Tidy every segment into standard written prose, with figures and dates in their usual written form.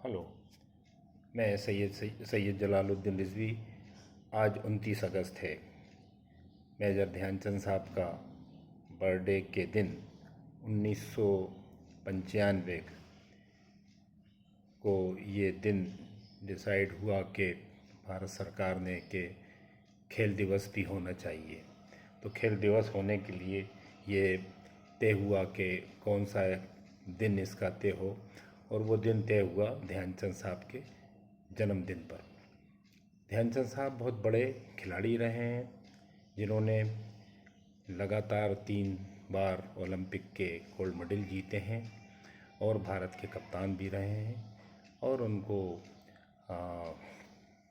Hello. मैं सैयद जलालुद्दीन रिजवी। आज 29 अगस्त है। मेजर ध्यानचंद साहब का बर्थडे के दिन 1995 को ये दिन डिसाइड हुआ कि भारत सरकार ने कि खेल दिवस भी होना चाहिए। तो खेल दिवस होने के लिए ये तय हुआ कि कौन सा दिन इसका तय हो, और वो दिन तय हुआ ध्यानचंद साहब के जन्मदिन पर। ध्यानचंद साहब बहुत बड़े खिलाड़ी रहे हैं, जिन्होंने लगातार 3 बार ओलंपिक के गोल्ड मेडल जीते हैं और भारत के कप्तान भी रहे हैं, और उनको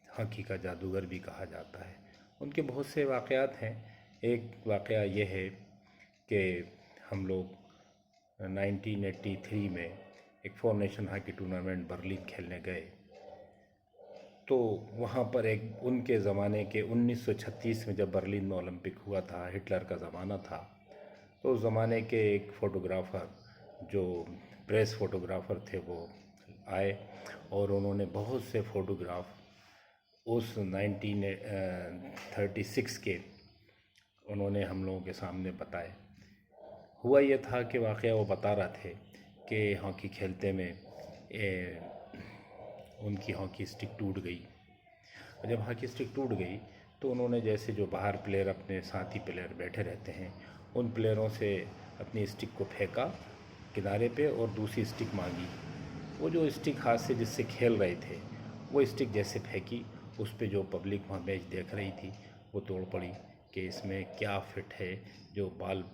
हॉकी का जादूगर भी कहा जाता है। उनके बहुत से वाक़यात हैं। एक वाक़या ये है कि हम लोग 1983 में एक 4 नेशन हॉकी टूर्नामेंट बर्लिन खेलने गए। तो वहाँ पर एक उनके ज़माने के 1936 में जब बर्लिन में ओलंपिक हुआ था, हिटलर का ज़माना था, तो उस ज़माने के एक फ़ोटोग्राफ़र जो प्रेस फ़ोटोग्राफ़र थे वो आए, और उन्होंने बहुत से फ़ोटोग्राफ उस 1936 के उन्होंने हम लोगों के सामने बताए। हुआ ये था कि वाक़या वो बता रहे थे कि हॉकी खेलते में उनकी हॉकी स्टिक टूट गई। और जब हॉकी स्टिक टूट गई तो उन्होंने, जैसे जो बाहर प्लेयर अपने साथी प्लेयर बैठे रहते हैं, उन प्लेयरों से अपनी स्टिक को फेंका किनारे पे और दूसरी स्टिक मांगी। वो जो स्टिक हाथ से जिससे खेल रहे थे, वो स्टिक जैसे फेंकी, उस पे जो पब्लिक वहाँ मैच देख रही थी वो तोड़ पड़ी कि इसमें क्या फिट है जो बाल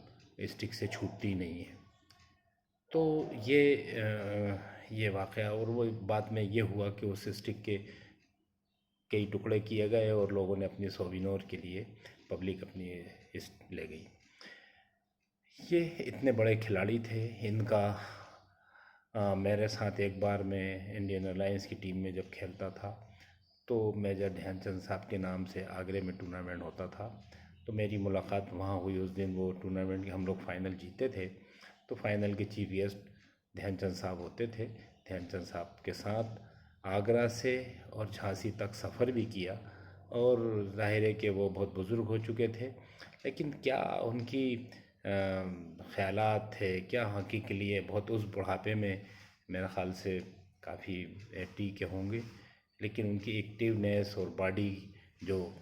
स्टिक से छूटती नहीं है। तो ये वाक़या, और वो बाद में ये हुआ कि उस स्टिक के कई टुकड़े किए गए और लोगों ने अपनी सोविनोर के लिए पब्लिक अपनी इस ले गई। ये इतने बड़े खिलाड़ी थे। इनका मेरे साथ एक बार मैं इंडियन एयरलाइंस की टीम में जब खेलता था, तो मेजर ध्यानचंद साहब के नाम से आगरे में टूर्नामेंट होता था, तो मेरी मुलाकात वहाँ हुई उस दिन। वो टूर्नामेंट के हम लोग फाइनल जीते थे, तो फाइनल के चीफ गेस्ट ध्यानचंद साहब होते थे। ध्यानचंद साहब के साथ आगरा से और झांसी तक सफ़र भी किया, और ज़ाहिर है कि वो बहुत बुज़ुर्ग हो चुके थे, लेकिन क्या उनकी ख़यालात थे, क्या हॉकी के लिए बहुत उस बुढ़ापे में मेरे ख़्याल से काफ़ी 80 के होंगे, लेकिन उनकी एक्टिवनेस और बॉडी जो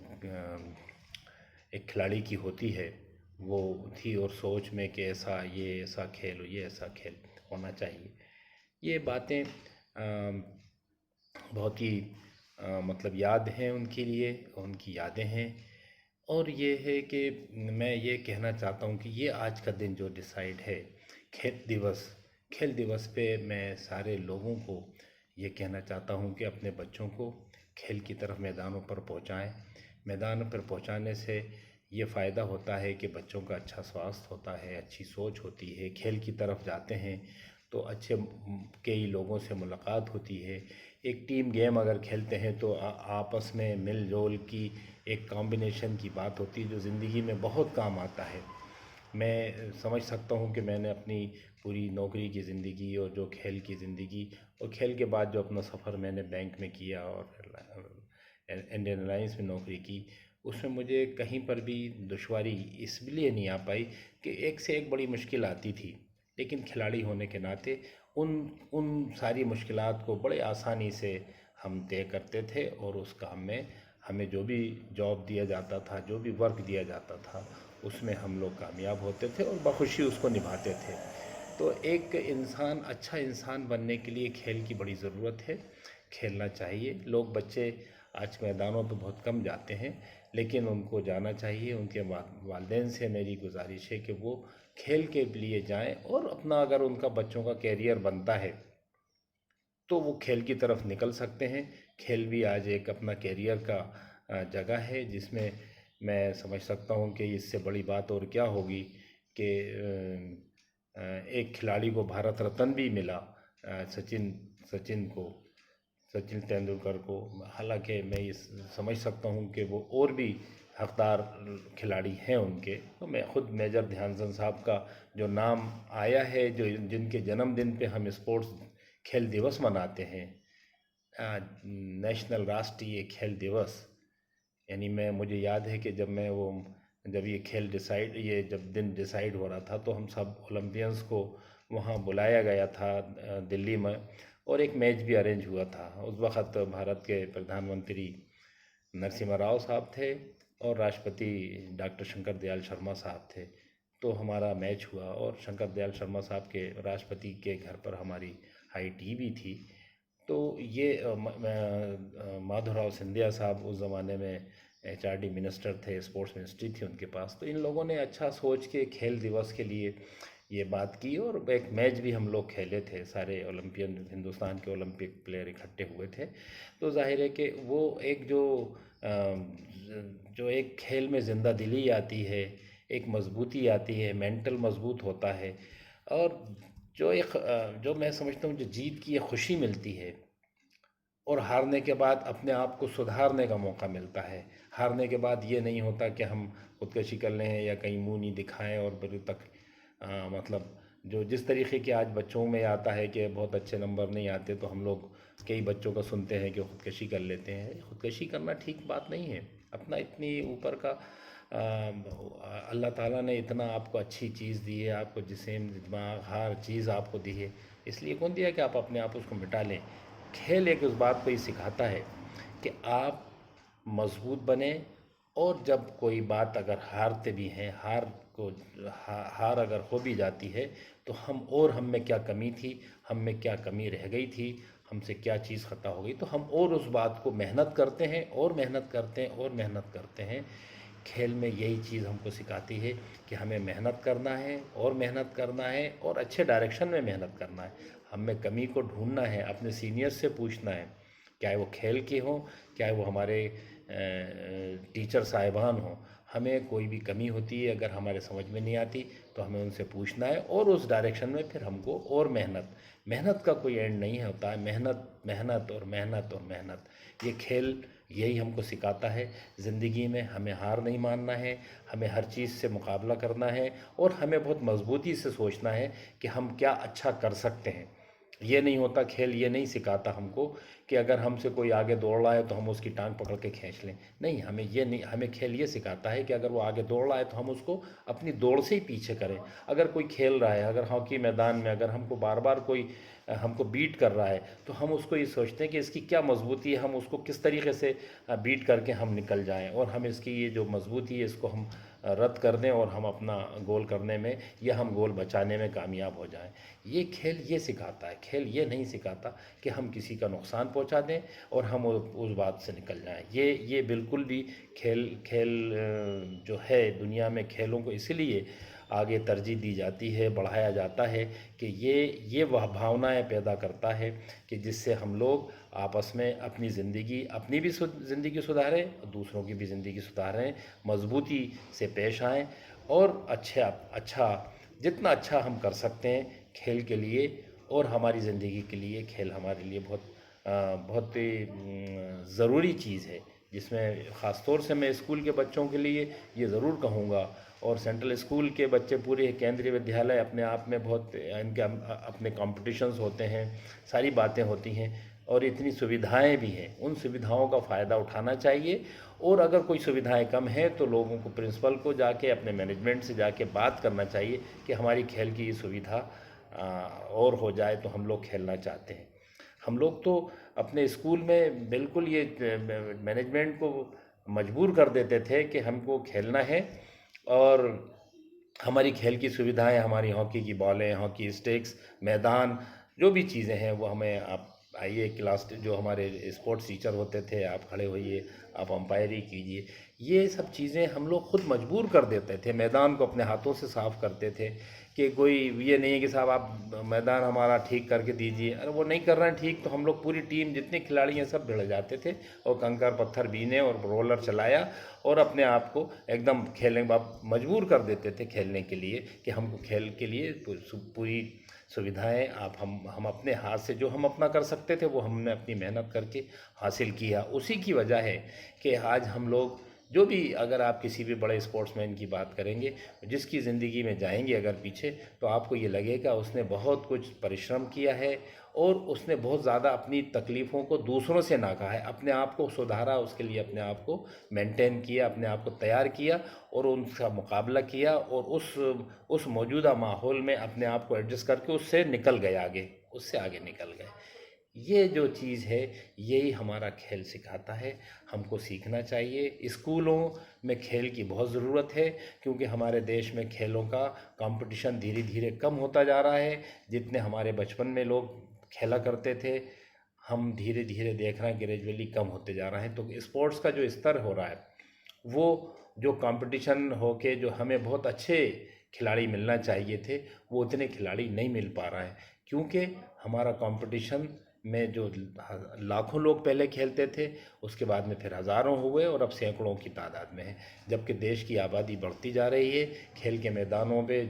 एक खिलाड़ी की होती है वो थी, और सोच में कि ऐसा खेल, ये ऐसा खेल होना चाहिए। ये बातें बहुत ही मतलब याद हैं उनके लिए, उनकी यादें हैं। और ये है कि मैं ये कहना चाहता हूँ कि ये आज का दिन जो डिसाइड है खेल दिवस पे मैं सारे लोगों को ये कहना चाहता हूँ कि अपने बच्चों को खेल की तरफ मैदानों पर पहुँचाएँ। मैदानों पर पहुँचाने से ये फ़ायदा होता है कि बच्चों का अच्छा स्वास्थ्य होता है, अच्छी सोच होती है। खेल की तरफ जाते हैं तो अच्छे कई लोगों से मुलाकात होती है। एक टीम गेम अगर खेलते हैं तो आपस में मिल जोल की एक कॉम्बिनेशन की बात होती है जो ज़िंदगी में बहुत काम आता है। मैं समझ सकता हूँ कि मैंने अपनी पूरी नौकरी की ज़िंदगी और जो खेल की ज़िंदगी, और खेल के बाद जो अपना सफ़र मैंने बैंक में किया और इंडियन एयरलाइंस में नौकरी की, उसमें मुझे कहीं पर भी दुश्वारी इसलिए नहीं आ पाई कि एक से एक बड़ी मुश्किल आती थी, लेकिन खिलाड़ी होने के नाते उन उन सारी मुश्किलात को बड़े आसानी से हम तय करते थे, और उस काम में हमें जो भी जॉब दिया जाता था, जो भी वर्क दिया जाता था, उसमें हम लोग कामयाब होते थे और बखुशी उसको निभाते थे। तो एक इंसान, अच्छा इंसान बनने के लिए खेल की बड़ी ज़रूरत है। खेलना चाहिए। लोग, बच्चे आज मैदानों पे बहुत कम जाते हैं, लेकिन उनको जाना चाहिए। उनके वालिदैन से मेरी गुजारिश है कि वो खेल के लिए जाएं, और अपना अगर उनका बच्चों का कैरियर बनता है तो वो खेल की तरफ निकल सकते हैं। खेल भी आज एक अपना कैरियर का जगह है, जिसमें मैं समझ सकता हूँ कि इससे बड़ी बात और क्या होगी कि एक खिलाड़ी को भारत रत्न भी मिला, सचिन सचिन को सचिन तेंदुलकर को। हालांकि मैं ये समझ सकता हूँ कि वो और भी हकदार खिलाड़ी हैं उनके। तो मैं ख़ुद मेजर ध्यानचंद साहब का जो नाम आया है, जो जिनके जन्मदिन पे हम स्पोर्ट्स खेल दिवस मनाते हैं, नेशनल राष्ट्रीय खेल दिवस, यानी मुझे याद है कि जब ये खेल डिसाइड ये जब दिन डिसाइड हो रहा था तो हम सब ओलंपियंस को वहाँ बुलाया गया था दिल्ली में, और एक मैच भी अरेंज हुआ था। उस वक़्त भारत के प्रधानमंत्री नरसिम्हा राव साहब थे और राष्ट्रपति डॉक्टर शंकर दयाल शर्मा साहब थे। तो हमारा मैच हुआ और शंकर दयाल शर्मा साहब के राष्ट्रपति के घर पर हमारी हाई टी भी थी। तो ये माधवराव सिंधिया साहब उस ज़माने में HRD मिनिस्टर थे, स्पोर्ट्स मिनिस्ट्री थी उनके पास। तो इन लोगों ने अच्छा सोच के खेल दिवस के लिए ये बात की और एक मैच भी हम लोग खेले थे। सारे ओलंपियन, हिंदुस्तान के ओलंपिक प्लेयर इकट्ठे हुए थे। तो जाहिर है कि वो एक जो एक खेल में ज़िंदा दिली आती है, एक मजबूती आती है, मेंटल मजबूत होता है, और जो मैं समझता हूँ जो जीत की ये खुशी मिलती है, और हारने के बाद अपने आप को सुधारने का मौका मिलता है। हारने के बाद ये नहीं होता कि हम खुदकशी कर लें या कहीं मुंह नहीं दिखाएं और फिर तक मतलब जो जिस तरीके के आज बच्चों में आता है कि बहुत अच्छे नंबर नहीं आते तो हम लोग कई बच्चों का सुनते हैं कि खुदकशी कर लेते हैं। खुदकशी करना ठीक बात नहीं है। अपना इतनी ऊपर का अल्लाह ताला ने इतना आपको अच्छी चीज़ दी है, आपको जिस्म, दिमाग, हर चीज़ आपको दी है, इसलिए कौन दिया कि आप अपने आप उसको मिटा लें। खेल एक उस बात को ही सिखाता है कि आप मजबूत बने, और जब कोई बात अगर हारते भी हैं, हार अगर हो भी जाती है तो हम में क्या कमी थी, हम में क्या कमी रह गई थी, हमसे क्या चीज़ ख़ता हो गई, तो हम और उस बात को मेहनत करते हैं और मेहनत करते हैं और मेहनत करते हैं। खेल में यही चीज़ हमको सिखाती है कि हमें मेहनत करना है और मेहनत करना है और अच्छे डायरेक्शन में मेहनत करना है। हमें कमी को ढूंढना है, अपने सीनियर्स से पूछना है, चाहे वो खेल के हों, चाहे वो हमारे टीचर साहिबान हों। हमें कोई भी कमी होती है अगर हमारे समझ में नहीं आती तो हमें उनसे पूछना है, और उस डायरेक्शन में फिर हमको और मेहनत का कोई एंड नहीं होता है। मेहनत मेहनत और मेहनत और मेहनत, ये खेल यही हमको सिखाता है। ज़िंदगी में हमें हार नहीं मानना है, हमें हर चीज़ से मुकाबला करना है, और हमें बहुत मजबूती से सोचना है कि हम क्या अच्छा कर सकते हैं। ये नहीं होता, खेल ये नहीं सिखाता हमको कि अगर हमसे कोई आगे दौड़ रहा है तो हम उसकी टांग पकड़ के खींच लें। नहीं, हमें ये नहीं, हमें खेल ये सिखाता है कि अगर वो आगे दौड़ रहा है तो हम उसको अपनी दौड़ से ही पीछे करें। अगर कोई खेल रहा है, अगर हॉकी मैदान में अगर हमको बार बार कोई हमको बीट कर रहा है तो हम उसको ये सोचते हैं कि इसकी क्या मजबूती है, हम उसको किस तरीके से बीट करके हम निकल जाएं, और हम इसकी ये जो मजबूती है इसको हम रद्द कर दें और हम अपना गोल करने में या हम गोल बचाने में कामयाब हो जाएं। ये खेल ये सिखाता है। खेल ये नहीं सिखाता कि हम किसी का नुकसान पहुंचा दें और हम उस बात से निकल जाएं। ये बिल्कुल भी खेल खेल जो है दुनिया में, खेलों को इसीलिए आगे तरजीह दी जाती है, बढ़ाया जाता है कि ये वह भावनाएं पैदा करता है कि जिससे हम लोग आपस में अपनी ज़िंदगी, अपनी भी ज़िंदगी सुधारें और दूसरों की भी ज़िंदगी सुधारें, मजबूती से पेश आएँ, और अच्छा जितना अच्छा हम कर सकते हैं खेल के लिए और हमारी ज़िंदगी के लिए, खेल हमारे लिए बहुत ज़रूरी चीज़ है, जिसमें ख़ास तौर से मैं स्कूल के बच्चों के लिए ये ज़रूर कहूँगा, और सेंट्रल स्कूल के बच्चे, पूरे केंद्रीय विद्यालय अपने आप में बहुत इनके अपने कॉम्पिटिशन्स होते हैं, सारी बातें होती हैं और इतनी सुविधाएं भी हैं। उन सुविधाओं का फ़ायदा उठाना चाहिए, और अगर कोई सुविधाएं कम हैं तो लोगों को, प्रिंसिपल को जाके, अपने मैनेजमेंट से जाके बात करना चाहिए कि हमारी खेल की ये सुविधा और हो जाए तो हम लोग खेलना चाहते हैं। हम लोग तो अपने स्कूल में बिल्कुल ये मैनेजमेंट को मजबूर कर देते थे कि हमको खेलना है, और हमारी खेल की सुविधाएं, हमारी हॉकी की बॉलें, हॉकी स्टिक्स, मैदान, जो भी चीज़ें हैं वो हमें, आप आइए क्लास, जो हमारे स्पोर्ट्स टीचर होते थे, आप खड़े होइए, आप अंपायरी कीजिए, ये सब चीज़ें हम लोग खुद मजबूर कर देते थे। मैदान को अपने हाथों से साफ़ करते थे कि कोई ये नहीं है कि साहब आप मैदान हमारा ठीक करके दीजिए, अरे वो नहीं कर रहे हैं ठीक, तो हम लोग पूरी टीम, जितने खिलाड़ी हैं सब भिड़ जाते थे और कंकर पत्थर बीने और रोलर चलाया और अपने आप को एकदम खेलने मजबूर कर देते थे खेलने के लिए, कि हमको खेल के लिए पूरी सुविधाएं आप, हम अपने हाथ से जो हम अपना कर सकते थे वो हमने अपनी मेहनत करके हासिल किया। उसी की वजह है कि आज हम लोग जो भी, अगर आप किसी भी बड़े स्पोर्ट्समैन की बात करेंगे, जिसकी ज़िंदगी में जाएंगे अगर पीछे, तो आपको ये लगेगा उसने बहुत कुछ परिश्रम किया है और उसने बहुत ज़्यादा अपनी तकलीफ़ों को दूसरों से ना कहा है, अपने आप को सुधारा, उसके लिए अपने आप को मेंटेन किया, अपने आप को तैयार किया और उनका मुकाबला किया और उस मौजूदा माहौल में अपने आप को एडजस्ट करके उससे निकल गए आगे, उससे आगे निकल गए। ये जो चीज़ है, यही हमारा खेल सिखाता है, हमको सीखना चाहिए। स्कूलों में खेल की बहुत ज़रूरत है, क्योंकि हमारे देश में खेलों का कंपटीशन धीरे धीरे कम होता जा रहा है। जितने हमारे बचपन में लोग खेला करते थे, हम धीरे धीरे देख रहे हैं ग्रेजुअली कम होते जा रहे हैं। तो स्पोर्ट्स का जो स्तर हो रहा है, वो जो कंपटीशन हो के जो हमें बहुत अच्छे खिलाड़ी मिलना चाहिए थे, वो उतने खिलाड़ी नहीं मिल पा रहे हैं, क्योंकि हमारा कंपटीशन में जो लाखों लोग पहले खेलते थे, उसके बाद में फिर हज़ारों हुए और अब सैकड़ों की तादाद में है। जबकि देश की आबादी बढ़ती जा रही है, खेल के मैदानों पे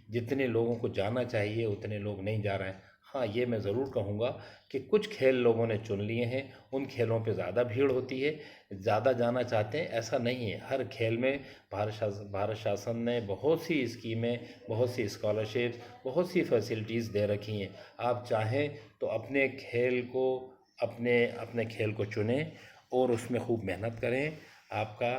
जितने लोगों को जाना चाहिए उतने लोग नहीं जा रहे हैं। हाँ, ये मैं ज़रूर कहूँगा कि कुछ खेल लोगों ने चुन लिए हैं, उन खेलों पे ज़्यादा भीड़ होती है, ज़्यादा जाना चाहते हैं, ऐसा नहीं है। हर खेल में भारत शासन ने बहुत सी स्कीमें, बहुत सी स्कॉलरशिप, बहुत सी फैसिलिटीज़ दे रखी हैं। आप चाहें तो अपने अपने खेल को चुनें और उसमें खूब मेहनत करें। आपका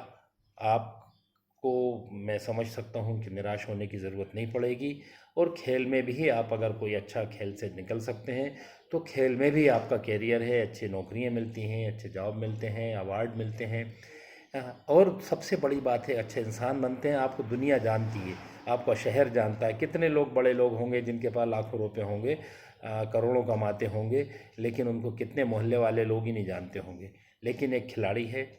आपको मैं समझ सकता हूँ कि निराश होने की ज़रूरत नहीं पड़ेगी। और खेल में भी आप अगर कोई अच्छा खेल से निकल सकते हैं, तो खेल में भी आपका कैरियर है, अच्छी नौकरियां मिलती हैं, अच्छे जॉब मिलते हैं, अवार्ड मिलते हैं। और सबसे बड़ी बात है, अच्छे इंसान बनते हैं, आपको दुनिया जानती है, आपका शहर जानता है। कितने लोग, बड़े लोग होंगे जिनके पास लाखों रुपए होंगे, करोड़ों कमाते होंगे, लेकिन उनको कितने मोहल्ले वाले लोग ही नहीं जानते होंगे। लेकिन एक खिलाड़ी है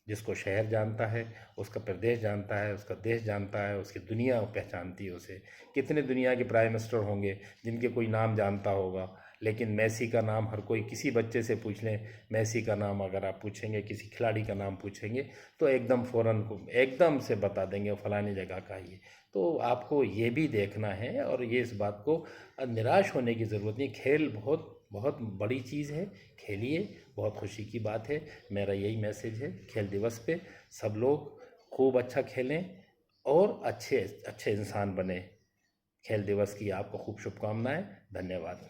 जिसको शहर जानता है, उसका प्रदेश जानता है, उसका देश जानता है, उसकी दुनिया पहचानती है उसे। कितने दुनिया के प्राइम मिनिस्टर होंगे जिनके कोई नाम जानता होगा, लेकिन मेसी का नाम हर कोई, किसी बच्चे से पूछ लें मेसी का नाम, अगर आप पूछेंगे किसी खिलाड़ी का नाम पूछेंगे, तो एकदम फ़ौरन को एकदम से बता देंगे फलानी जगह का ये। तो आपको ये भी देखना है और ये इस बात को निराश होने की ज़रूरत नहीं। खेल बहुत बहुत बड़ी चीज़ है, खेलिए, बहुत खुशी की बात है। मेरा यही मैसेज है खेल दिवस पे, सब लोग खूब अच्छा खेलें और अच्छे अच्छे इंसान बने। खेल दिवस की आपको खूब शुभकामनाएं। धन्यवाद।